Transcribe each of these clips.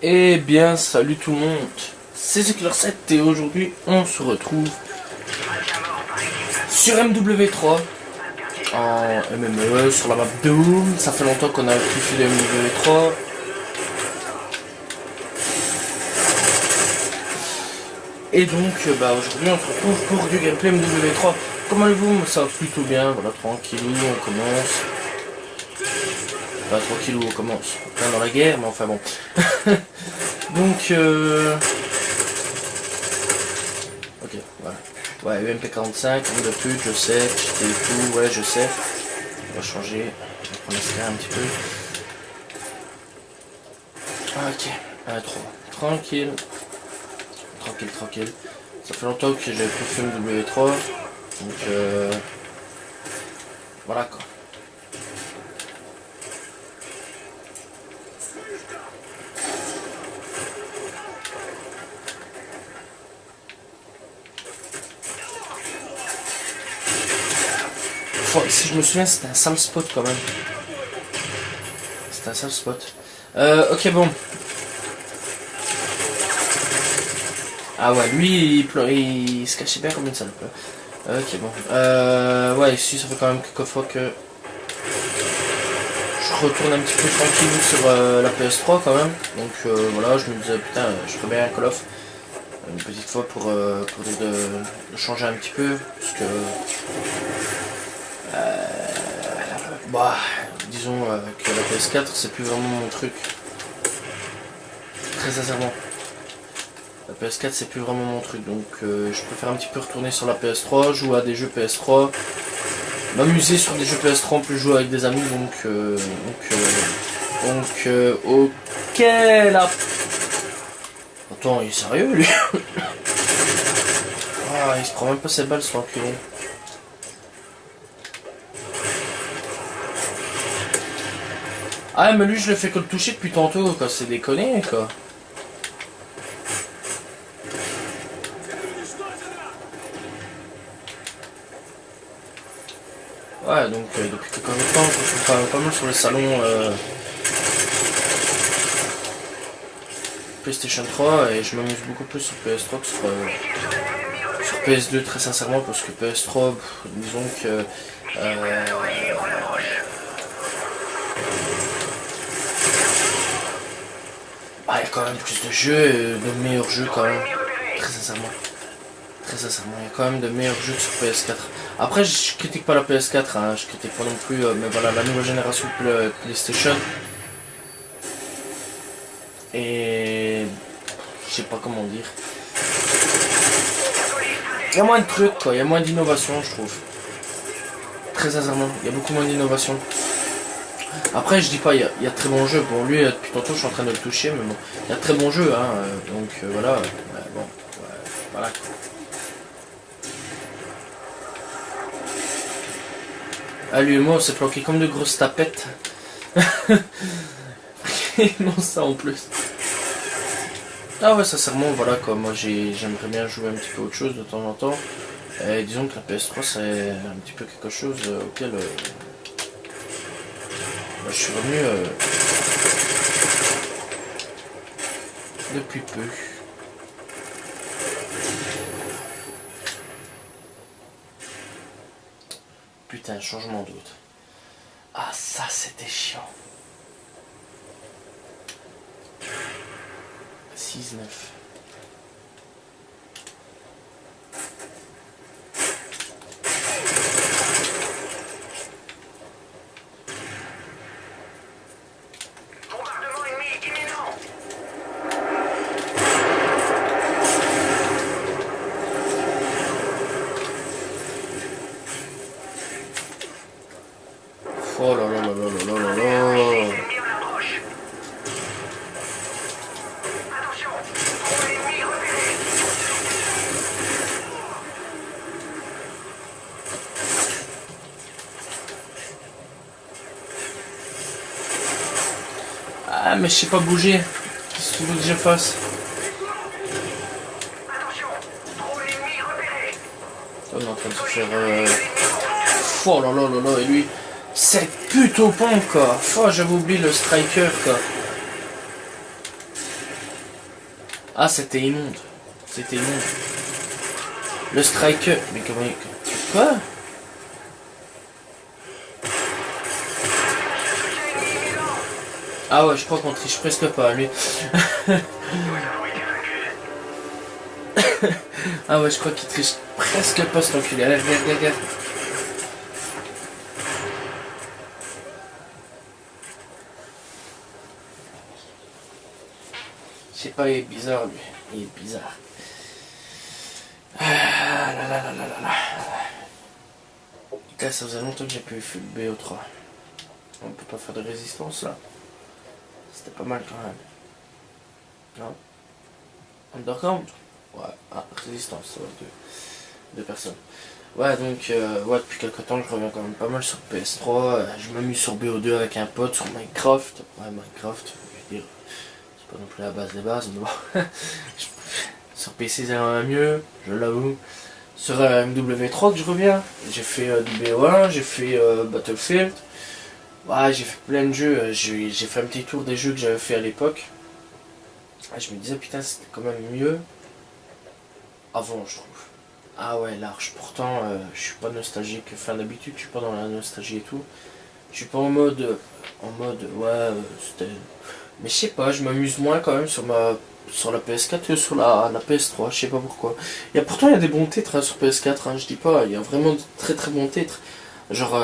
Eh bien, salut tout le monde, c'est Zecler7 et aujourd'hui on se retrouve sur MW3 en MME sur la map Doom. Ça fait longtemps qu'on a plus fait de MW3. Et donc aujourd'hui on se retrouve pour du gameplay MW3. Comment allez-vous? Ça va plutôt bien, voilà, tranquillou, on commence. Pas tranquillou, on commence. Plein dans la guerre, mais enfin bon. Donc ok, voilà. Ouais, UMP45, on de pute, je sais, j'étais tout, ouais, je sais. On va changer, on va prendre ça un petit peu. Ok, 1, 3, tranquille. Tranquille. Ça fait longtemps que j'ai plus fait W3, donc voilà quoi. Si je me souviens, c'était un sale spot quand même. C'était un sale spot. Ok, bon. Ah ouais, lui, il se cachait bien comme une salope. Ok, bon. Ouais, ici, ça fait quand même quelques fois que je retourne un petit peu tranquille sur la PS3 quand même. Donc voilà, je me disais, putain, je ferais bien un Call of une petite fois pour de changer un petit peu. Parce que... bah, disons que la PS4, c'est plus vraiment mon truc. Très sincèrement. La PS4 c'est plus vraiment mon truc, donc je préfère un petit peu retourner sur la PS3, jouer à des jeux PS3, m'amuser sur des jeux PS3 en plus jouer avec des amis, ok là. Attends, il est sérieux lui? Ah, il se prend même pas ses balles sur l'enculé. Ah mais lui je le fais que le toucher depuis tantôt quoi, c'est déconné quoi. Ouais, donc depuis quelques temps, je travaille pas mal sur le salon PlayStation 3 et je m'amuse beaucoup plus sur PS3 que sur PS2 très sincèrement parce que PS3, disons que il y a quand même plus de jeux et de meilleurs jeux quand même, très sincèrement. Très sincèrement, il y a quand même de meilleurs jeux sur PS4. Après, je critique pas la PS4, hein, je critique pas non plus, mais voilà, la nouvelle génération de PlayStation. Et je sais pas comment dire. Il y a moins de trucs, quoi, il y a moins d'innovation, je trouve. Très sincèrement, il y a beaucoup moins d'innovation. Après, je dis pas, il y a de très bons jeux. Bon, lui, depuis tantôt, je suis en train de le toucher, mais bon, il y a de très bons jeux, hein, donc voilà, bon, voilà. Ah, lui et moi on s'est planqué comme de grosses tapettes. Non, ça en plus. Ah ouais, sincèrement, voilà quoi. Moi j'aimerais bien jouer un petit peu autre chose de temps en temps. Et disons que la PS3 c'est un petit peu quelque chose auquel je suis revenu depuis peu. Putain, changement d'autre. Ah, ça c'était chiant. 6-9. Bombardement ennemi imminent. Oh là là là là là là là là. Ennemi en approche. Attention, drone ennemi repéré. Ah mais je sais pas bouger. Qu'est-ce que tu veux que je fasse? Attention, drone ennemi repéré. On est en train de se faire... Oh là là là là, et lui, c'est plutôt bon quoi. Oh, j'avais oublié le striker quoi. Ah, c'était immonde. C'était immonde. Le striker. Mais comment il... Quoi? Ah ouais, je crois qu'on triche presque pas, lui. Ah ouais, je crois qu'il triche presque pas, cet enculé. Allez, regarde, regarde, regarde. Je sais pas, il est bizarre, lui. Il est bizarre. Ah là là là là là là. Putain, ça faisait longtemps que j'ai pu faire le BO3. On peut pas faire de résistance, là. C'était pas mal, quand même. Non? Underground? Ouais, ah, résistance, ça va, deux personnes. Ouais, donc, ouais, depuis quelques temps, je reviens quand même pas mal sur PS3. Je m'amuse sur BO2 avec un pote, sur Minecraft. Ouais, Minecraft, je veux dire, c'est pas non plus la base des bases, mais bon. Sur PC, ça va mieux, je l'avoue. Sur MW3 que je reviens, j'ai fait du BO1, j'ai fait Battlefield. Ouais, j'ai fait plein de jeux. J'ai fait un petit tour des jeux que j'avais fait à l'époque. Je me disais, putain, c'était quand même mieux avant, je trouve. Ah ouais, large. Pourtant, je suis pas nostalgique. Enfin, d'habitude, je suis pas dans la nostalgie et tout. Je suis pas en mode, ouais, c'était... Mais je sais pas, je m'amuse moins quand même sur la PS4 que sur la PS3. Je sais pas pourquoi. Pourtant, il y a des bons titres hein, sur PS4. Hein, je dis pas, il y a vraiment de très très bons titres. Genre,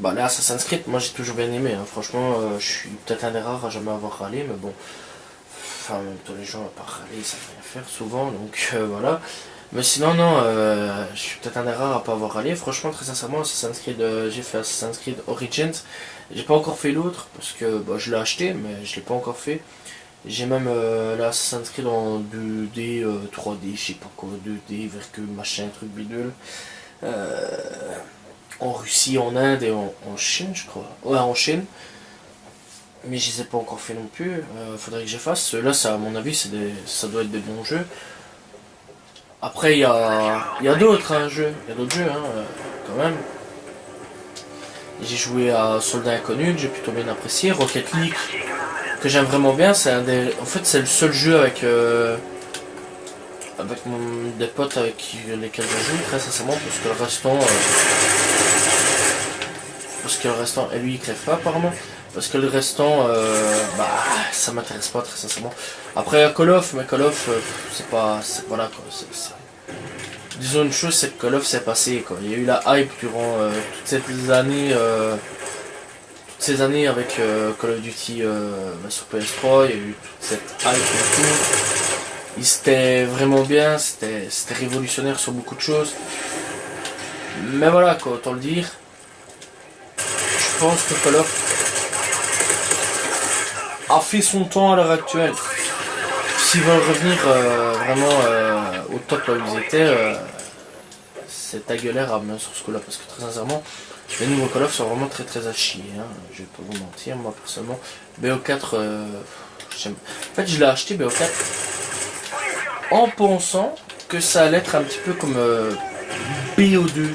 bah là, Assassin's Creed, moi j'ai toujours bien aimé. Hein. Franchement, je suis peut-être un des rares à jamais avoir râlé, mais bon. Enfin, même tous les gens à part râler, ça fait rien faire souvent, donc voilà. Mais sinon, non, je suis peut-être un des rares à pas avoir râlé. Franchement, très sincèrement, Assassin's Creed, j'ai fait Assassin's Creed Origins. J'ai pas encore fait l'autre, parce que bah, je l'ai acheté, mais je l'ai pas encore fait. J'ai même l'Assassin's Creed en 2D, 3D, je sais pas quoi, 2D, vercule, machin, truc bidule. En Russie, en Inde et en Chine, je crois. Ouais, en Chine. Mais je les ai pas encore fait non plus. Faudrait que je fasse. Ceux-là, ça, à mon avis, ça doit être des bons jeux. Après, il y a d'autres jeux. Il y a d'autres jeux, hein, quand même. J'ai joué à Soldat Inconnu, que j'ai plutôt bien apprécié. Rocket League, que j'aime vraiment bien. C'est un des... En fait, c'est le seul jeu avec des potes avec lesquels je joue, très sincèrement, parce que le restant... et lui il crève pas apparemment. Parce que le restant, bah, ça m'intéresse pas très sincèrement. Après, il y a Call of, mais Call of, c'est pas, voilà quoi. Disons une chose, c'est que Call of s'est passé quoi. Il y a eu la hype durant toutes ces années avec Call of Duty sur PS3. Il y a eu toute cette hype et tout. C'était vraiment bien, c'était révolutionnaire sur beaucoup de choses. Mais voilà quoi, autant le dire. Je pense que Call of a fait son temps à l'heure actuelle. S'ils veulent revenir vraiment au top là où ils étaient, c'est ta gueulaire à mener sur ce coup-là. Parce que très sincèrement, les nouveaux Call of sont vraiment très très à chier. Hein. Je vais pas vous mentir, moi personnellement. BO4, en fait je l'ai acheté BO4 en pensant que ça allait être un petit peu comme BO2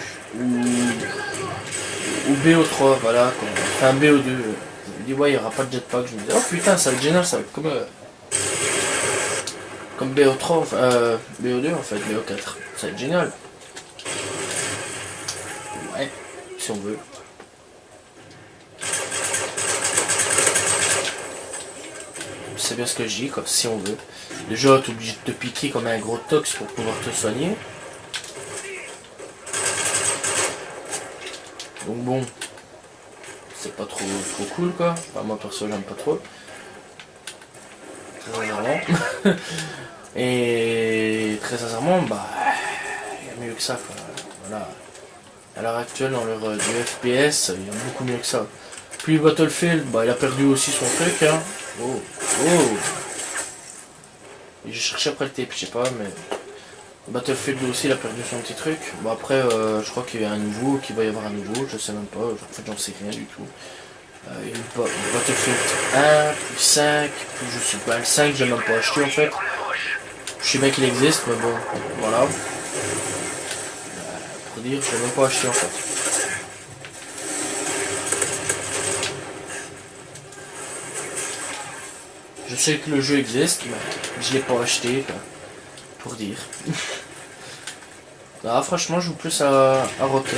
ou BO3, voilà, enfin BO2. Je me dis ouais il n'y aura pas de jetpack, je me dis oh putain ça va être génial, ça va être comme BO3, enfin, BO2 en fait, BO4, ça va être génial. Ouais, si on veut. C'est bien ce que je dis quoi, si on veut. Déjà t'es obligé de te piquer comme un gros tox pour pouvoir te soigner. Donc bon, c'est pas trop cool quoi. Enfin, moi perso j'aime pas trop. Très sincèrement. Et très sincèrement, bah, il y a mieux que ça quoi. Voilà. À l'heure actuelle dans l'heure du FPS, il y a beaucoup mieux que ça. Puis Battlefield, bah il a perdu aussi son truc hein. Oh, oh. Et j'ai cherché après le tape, je sais pas mais. Battlefield aussi il a perdu son petit truc. Bon après je crois qu'il y a un nouveau, qu'il va y avoir un nouveau, je sais même pas, en fait j'en sais rien du tout. Il y a eu Battlefield 1, puis 5, puis je sais pas, le 5 j'ai même pas acheté en fait. Je sais bien qu'il existe mais bon, voilà. Pour dire, je l'ai même pas acheté en fait. Je sais que le jeu existe, mais je l'ai pas acheté, quoi, pour dire. Ah, franchement, je joue plus à Rocket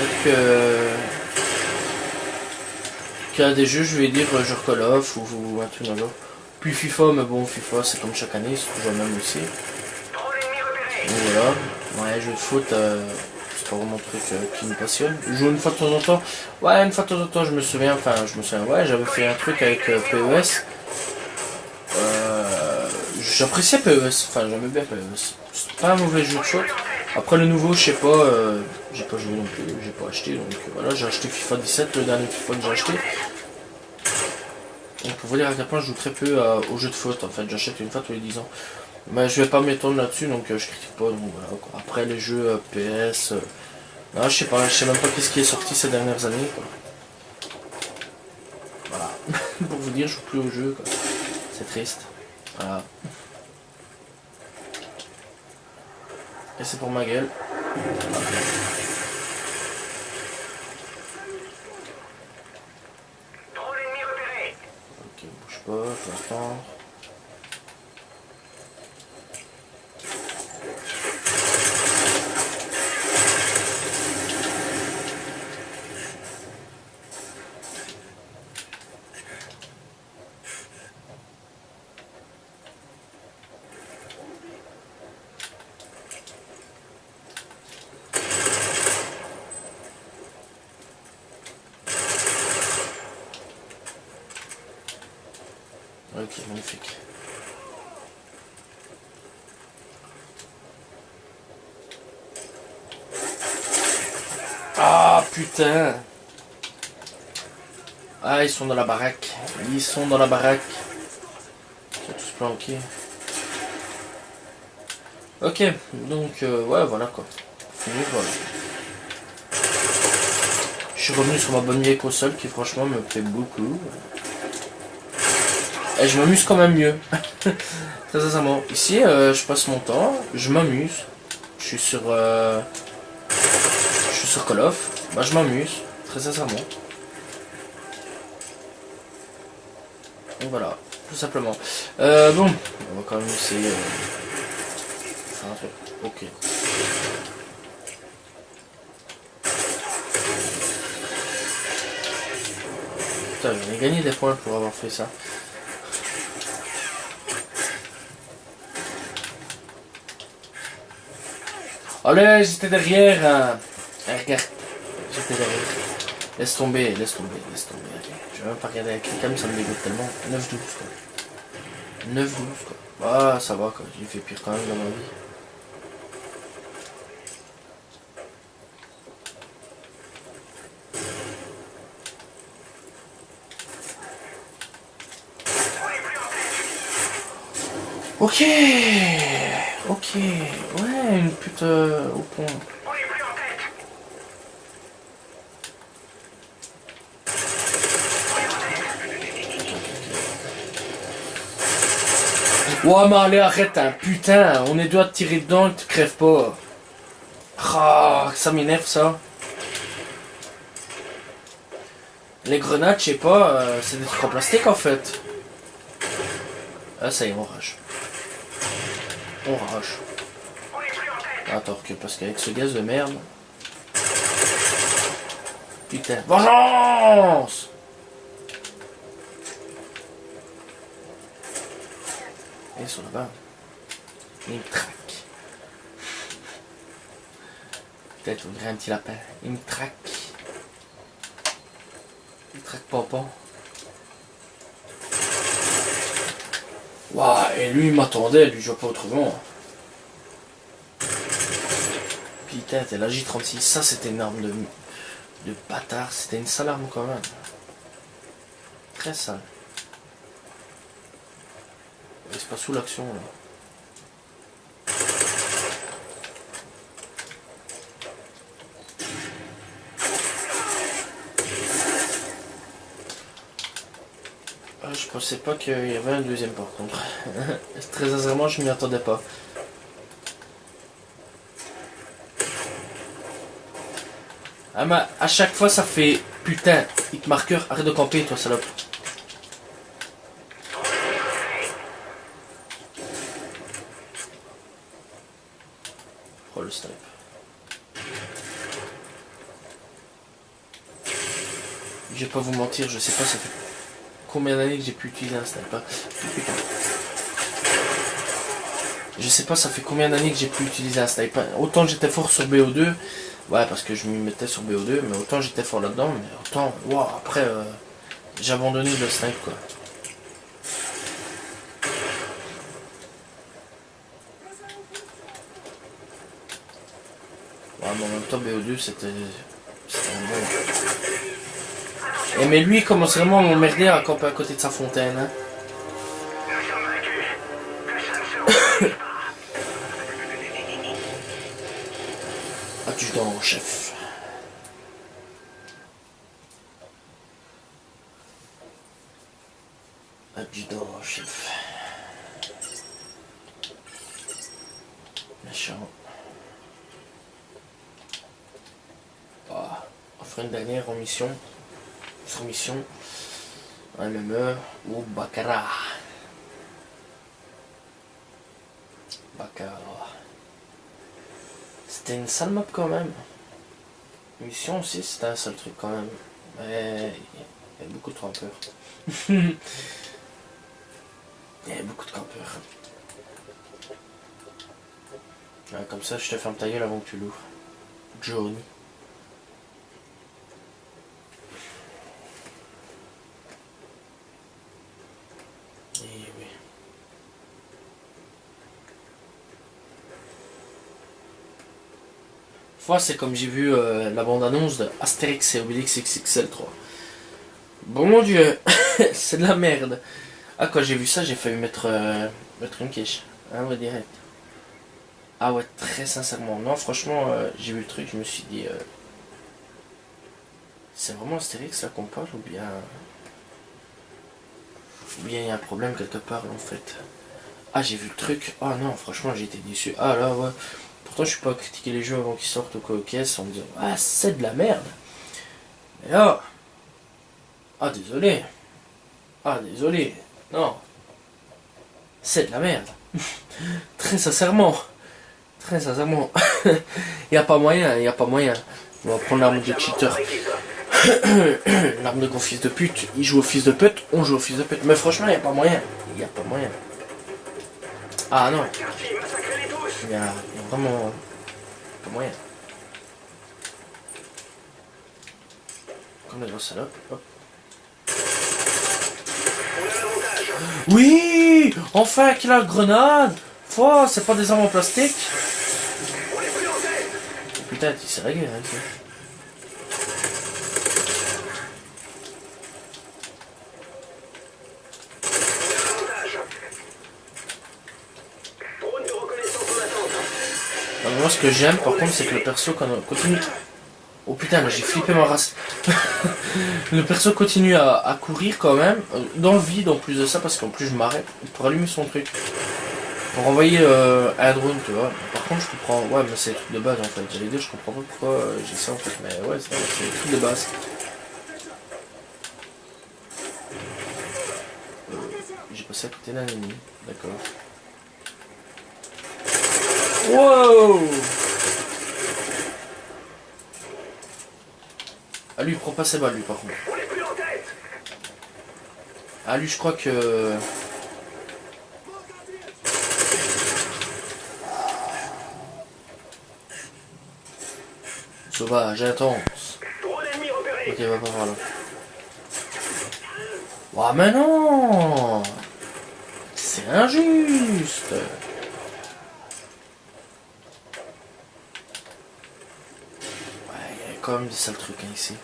qu'à des jeux, je vais dire, genre Call of ou un truc dans le genre. Puis FIFA, mais bon, FIFA, c'est comme chaque année, c'est toujours le même aussi. Drone ennemi repéré. Donc voilà. Ouais, jeux de foot, c'est pas vraiment un truc qui me passionne. Je joue une fois de temps en temps. Ouais, une fois de temps en temps, je me souviens, ouais, j'avais fait un truc avec PES. J'appréciais PES, enfin j'aimais bien PES. C'est pas un mauvais jeu de foot. Après le nouveau, je sais pas, j'ai pas joué non plus, j'ai pas acheté, donc voilà, j'ai acheté FIFA 17, le dernier FIFA que j'ai acheté. Donc pour vous dire à quel point je joue très peu aux jeux de foot, en fait, j'achète une fois tous les 10 ans. Mais je vais pas m'étendre là-dessus, donc je critique pas, donc voilà quoi. Après les jeux PS, non, je sais pas, je sais même pas qu'est-ce qui est sorti ces dernières années, quoi. Voilà, pour vous dire, je joue plus aux jeux, quoi. C'est triste, voilà. Et c'est pour ma gueule. Drone ennemi repéré. Ok, bouge pas, je vais attendre. Ok, magnifique. Ah putain! Ah, ils sont dans la baraque. Ils sont dans la baraque. Ils sont tous planqués. Ok, donc ouais, voilà quoi. Fini, voilà. Je suis revenu sur ma bonne vieille console qui franchement me plaît beaucoup. Et je m'amuse quand même mieux. Très sincèrement. Ici, je passe mon temps, je m'amuse. Je suis sur Call of. Bah, je m'amuse, très sincèrement. Donc voilà, tout simplement. Bon, on va quand même essayer. Faire un truc. Ok. Putain, j'en ai gagné des points pour avoir fait ça. Allez, j'étais derrière. Regarde, j'étais derrière. Laisse tomber, laisse tomber, laisse tomber. Allez. Je vais même pas regarder avec les cams, ça me dégoûte tellement. 9-12 quoi. 9-12 quoi. Ah, ça va quoi, j'ai fait pire quand même dans ma vie. Ok, ok, ouais, une pute au pont. On est plus en tête. Ouais, mais allez, arrête, hein, putain, on est doigts de tirer dedans et tu crèves pas. Ah, ça m'énerve ça. Les grenades, je sais pas, c'est des trucs en plastique en fait. Ah, ça y est, on rage. On rage. On est plus en tête. Attends, que parce qu'avec ce gaz de merde. Putain. Vengeance! Ils sont là-bas. Il me traque. Peut-être on dirait un petit lapin. Il me traque. Il me traque papa. Waouh, et lui il m'attendait, lui je vois pas autrement. Putain, t'es la J36, ça c'était une arme de bâtard, c'était une sale arme quand même. Très sale. Il se passe sous l'action là. Je pensais pas qu'il y avait un deuxième par contre. Très sincèrement, je m'y attendais pas. Ah mais à chaque fois ça fait putain, hit marqueur, arrête de camper toi salope. Je vais pas vous mentir, je sais pas ça fait combien d'années que j'ai pu utiliser un sniper. Putain. Je sais pas ça fait combien d'années que j'ai pu utiliser un sniper. Autant j'étais fort sur BO2, ouais parce que je m'y mettais sur BO2, mais autant j'étais fort là-dedans, mais autant, wow, après j'ai abandonné le snipe quoi. Ouais, mais en même temps BO2 c'était un bon. Et mais lui il commence vraiment à m'emmerder à camper à côté de sa fontaine. Hein. Nous sommes vaincus. Que ça ne se reproduise pas. Adjudant chef. Adjudant chef. Méchant. Ah, on fera une dernière en mission. Sur mission. Un MME ou Baccarat. Baccarat. C'était une sale map quand même. Mission aussi, c'était un seul truc quand même. Mais il y a beaucoup de campeurs. Il y a beaucoup de campeurs. Ouais, comme ça, je te ferme ta gueule avant que tu l'ouvres. Johnny. Eh oui. Fois, c'est comme j'ai vu la bande-annonce de Astérix et Obélix XXL 3. Bon mon dieu, c'est de la merde. Ah, quand j'ai vu ça, j'ai failli mettre une quiche. Ah ouais, direct. Ah ouais, très sincèrement. Non, franchement, j'ai vu le truc, je me suis dit... c'est vraiment Astérix là qu'on parle ou bien... Ou bien il y a un problème quelque part en fait. Ah, j'ai vu le truc. Ah non, franchement, j'ai été déçu. Ah là, ouais. Pourtant, je suis pas à critiquer les jeux avant qu'ils sortent ou quoi, ok, en me disant ah, c'est de la merde. Mais là, ah, désolé. Ah, désolé. Non. C'est de la merde. Très sincèrement. Très sincèrement. Il n'y a pas moyen, il n'y a pas moyen. On va prendre l'arme de cheater. L'arme de gros fils de pute. Il joue au fils de pute, on joue au fils de pute. Mais franchement, il n'y a pas moyen. Il n'y a pas moyen. Ah non. Quartier, massacrez-les tous. Il y a vraiment pas moyen. Comme la grosse salope. Hop. On a l'avantage. Oui, enfin qu'il a la grenade. Oh, c'est pas des armes en plastique. On est plus en tête. Putain, il s'est réglé hein, ça. Avantage. Drone de reconnaissance en attente. Alors, moi, ce que j'aime, par contre, c'est que le perso continue. Oh putain, là, j'ai flippé ma race. Le perso continue à courir quand même, dans le vide en plus de ça, parce qu'en plus je m'arrête pour allumer son truc. Pour envoyer un drone, tu vois. Par contre, je comprends. Ouais, mais c'est le truc de base en fait. J'allais dire, je comprends pas pourquoi j'ai ça en fait. Mais ouais, c'est le truc de base. J'ai passé à côté d'un ennemi. D'accord. Wow! Ah, lui, il prend pas ses balles, lui, par contre. On est plus en tête. Ah, lui, je crois que. Sauvage, intense. Drone ennemi repéré. Ok, va pas voir là. Ouah, mais non! C'est injuste! Ouais, il y a quand même des sales trucs hein, ici.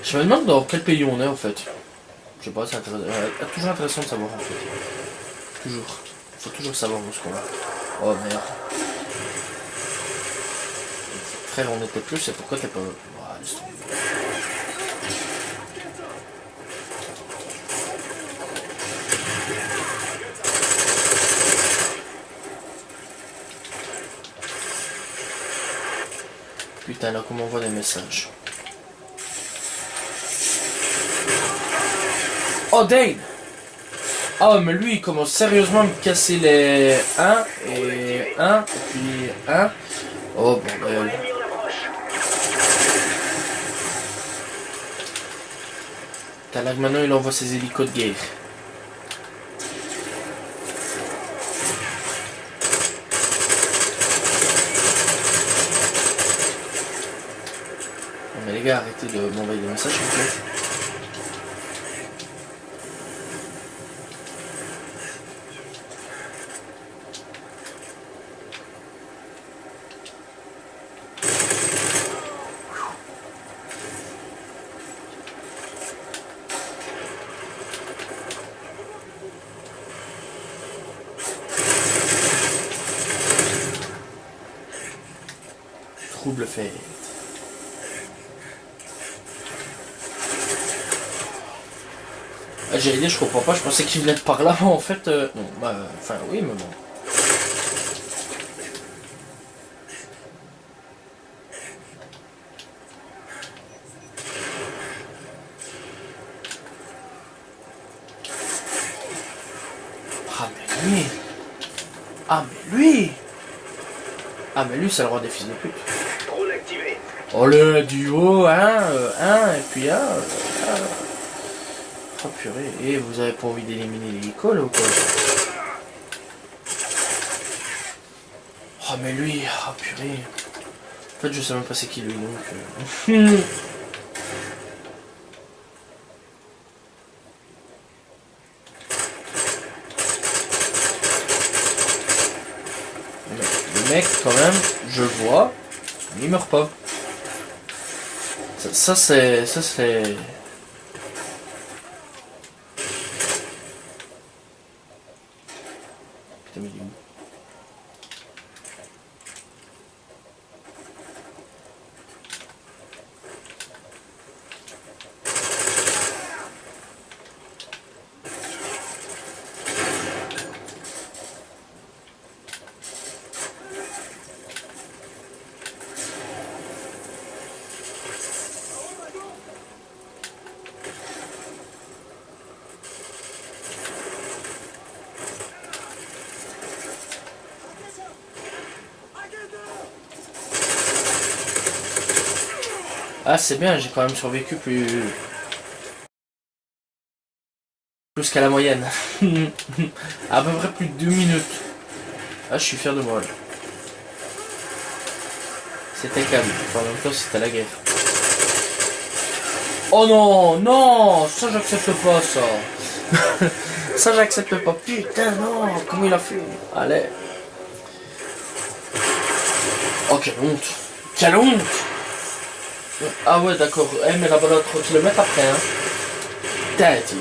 Je me demande dans quel pays on est en fait. Je sais pas, c'est toujours intéressant de savoir en fait. Toujours. Faut toujours savoir où ce qu'on va. Oh merde. Frère, on était plus, c'est pourquoi t'es pas. Oh, laisse tomber. Putain, là, comment on voit des messages. Oh, Dane! Ah, mais lui, il commence sérieusement à me casser les 1 et 1, et puis 1. Oh, bordel. Ennemi en approche. T'as là que maintenant, il envoie ses hélicos de guerre. Non, mais les gars, arrêtez de m'envoyer des messages, s'il vous plaît. Trouble fait. Ah, j'allais dire, je comprends pas, je pensais qu'il venait de par là, mais en fait, non, bah, enfin, oui, mais bon. Ah, mais lui! Ah, mais lui! Ah, mais lui, c'est le roi des fils de pute. Drone activé. Oh, le duo, 1, et puis 1. Oh purée, et vous avez pas envie d'éliminer l'hélico là ou quoi? Oh mais lui, oh purée. En fait je sais même pas c'est qui lui donc. Le mec quand même, je le vois, mais il meurt pas. Ça c'est... Putain mais il est où? Ah c'est bien, j'ai quand même survécu plus qu'à la moyenne. À peu près plus de 2 minutes. Ah je suis fier de moi là. C'était calme, enfin, en même temps c'était la guerre. Oh non, non, ça j'accepte pas ça. Ça j'accepte pas, putain non, comment il a fait? Allez. Oh quelle honte. Quelle honte. Ah ouais d'accord, eh, mais la balle à 3 km après hein. Tête,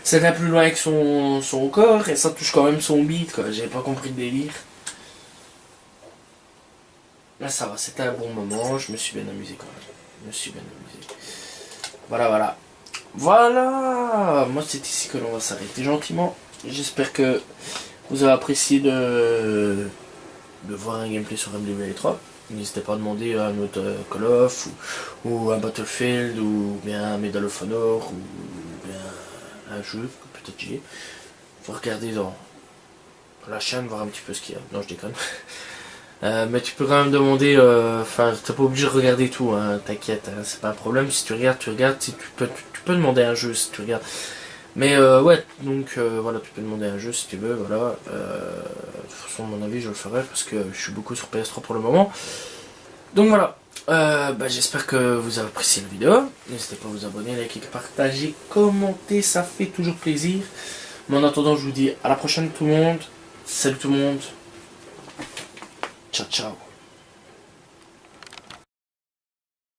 ça va plus loin que son corps et ça touche quand même son beat quoi, j'ai pas compris le délire. Là ça va, c'était un bon moment, je me suis bien amusé quand même. Je me suis bien amusé. Voilà, voilà. Voilà. Moi c'est ici que l'on va s'arrêter gentiment. J'espère que vous avez apprécié de voir un gameplay sur MW3. N'hésitez pas à demander à un autre Call of ou un Battlefield ou bien un Medal of Honor ou bien un jeu, peut-être j'y ai. Faut regarder dans la chaîne, voir un petit peu ce qu'il y a. Non je déconne. Mais tu peux quand même demander, enfin t'es pas obligé de regarder tout, hein, t'inquiète, hein, c'est pas un problème, si tu regardes, si tu peux demander un jeu si tu regardes. Mais ouais, donc voilà, tu peux demander un jeu si tu veux, voilà. De toute façon, à mon avis, je le ferai parce que je suis beaucoup sur PS3 pour le moment. Donc voilà, j'espère que vous avez apprécié la vidéo. N'hésitez pas à vous abonner, liker, partager, commenter, ça fait toujours plaisir. Mais en attendant, je vous dis à la prochaine tout le monde. Salut tout le monde. Ciao, ciao.